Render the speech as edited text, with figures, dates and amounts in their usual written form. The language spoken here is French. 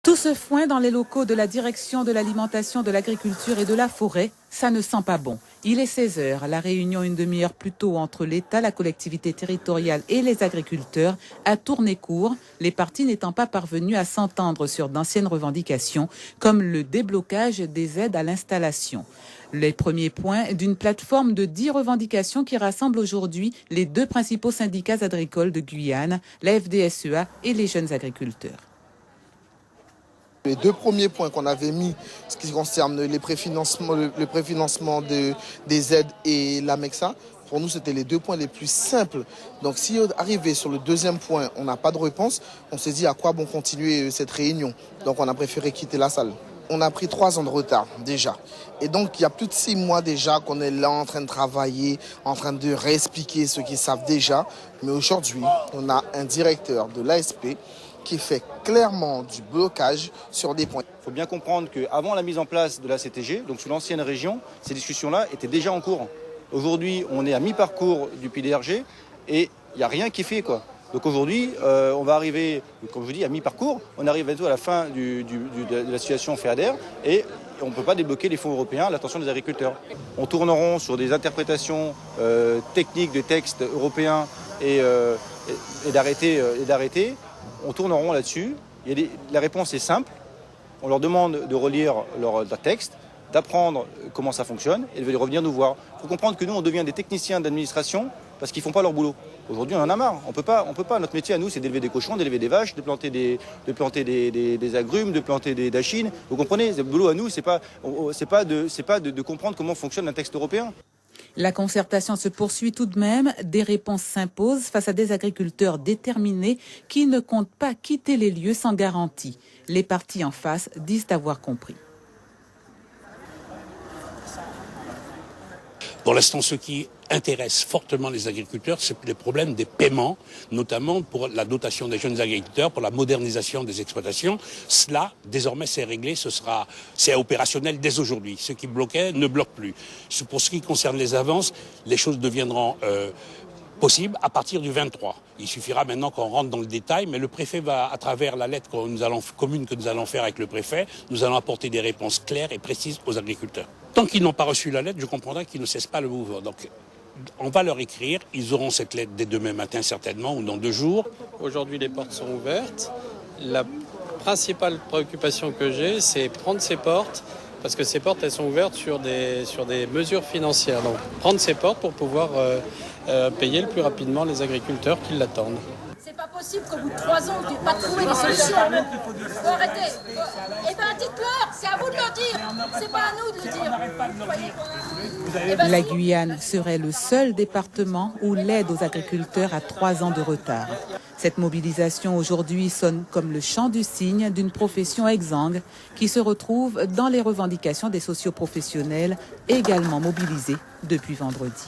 Tout ce foin dans les locaux de la direction de l'alimentation, de l'agriculture et de la forêt, ça ne sent pas bon. Il est 16 h. La réunion, une demi-heure plus tôt entre l'État, la collectivité territoriale et les agriculteurs, a tourné court, les partis n'étant pas parvenus à s'entendre sur d'anciennes revendications, comme le déblocage des aides à l'installation. Les premiers points d'une plateforme de 10 revendications qui rassemble aujourd'hui les deux principaux syndicats agricoles de Guyane, la FDSEA et les jeunes agriculteurs. Les deux premiers points qu'on avait mis, ce qui concerne le préfinancement des aides et l'AMEXA, pour nous, c'était les deux points les plus simples. Donc, si arrivé sur le deuxième point, on n'a pas de réponse, on s'est dit à quoi bon continuer cette réunion. Donc, on a préféré quitter la salle. On a pris 3 ans de retard déjà. Et donc, il y a plus de 6 mois déjà qu'on est là en train de travailler, en train de réexpliquer ce qu'ils savent déjà. Mais aujourd'hui, on a un directeur de l'ASP qui fait clairement du blocage sur des points. Il faut bien comprendre qu'avant la mise en place de la CTG, donc sous l'ancienne région, ces discussions-là étaient déjà en cours. Aujourd'hui, on est à mi-parcours du PDRG et il n'y a rien qui est fait, quoi. Donc aujourd'hui, on va arriver, comme je vous dis, à mi-parcours. On arrive bientôt à la fin de la situation FEADER et on ne peut pas débloquer les fonds européens à l'attention des agriculteurs. On tourneront sur des interprétations techniques de textes européens et d'arrêtés. On tourneront là-dessus. La réponse est simple. On leur demande de relire leur texte, d'apprendre comment ça fonctionne et de revenir nous voir. Il faut comprendre que nous, on devient des techniciens d'administration parce qu'ils ne font pas leur boulot. Aujourd'hui, on en a marre. On peut pas. Notre métier à nous, c'est d'élever des cochons, d'élever des vaches, de planter des agrumes, de planter des dachines. Vous comprenez, le boulot à nous, c'est pas de comprendre comment fonctionne un texte européen. La concertation se poursuit tout de même. Des réponses s'imposent face à des agriculteurs déterminés qui ne comptent pas quitter les lieux sans garantie. Les partis en face disent avoir compris. Pour l'instant, ce qui intéresse fortement les agriculteurs, c'est les problèmes des paiements, notamment pour la dotation des jeunes agriculteurs, pour la modernisation des exploitations. Cela, désormais, c'est réglé, c'est opérationnel dès aujourd'hui. Ce qui bloquait ne bloque plus. Pour ce qui concerne les avances, les choses deviendront possible à partir du 23. Il suffira maintenant qu'on rentre dans le détail, mais le préfet va, à travers la lettre commune que nous allons faire avec le préfet, nous allons apporter des réponses claires et précises aux agriculteurs. Tant qu'ils n'ont pas reçu la lettre, je comprendrai qu'ils ne cessent pas le mouvement. Donc, on va leur écrire, ils auront cette lettre dès demain matin certainement, ou dans 2 jours. Aujourd'hui, les portes sont ouvertes. La principale préoccupation que j'ai, c'est prendre ces portes, parce que ces portes, elles sont ouvertes sur des mesures financières. Donc, prendre ces portes pour pouvoir payer le plus rapidement les agriculteurs qui l'attendent. C'est pas possible qu'au bout de 3 ans, tu n'aies pas trouvé des solutions. Faut arrêter. Eh bien, dites-leur, c'est à vous de le dire. C'est pas à nous de le dire. La Guyane serait le seul département où l'aide aux agriculteurs a 3 ans de retard. Cette mobilisation aujourd'hui sonne comme le chant du cygne d'une profession exsangue qui se retrouve dans les revendications des socioprofessionnels également mobilisés depuis vendredi.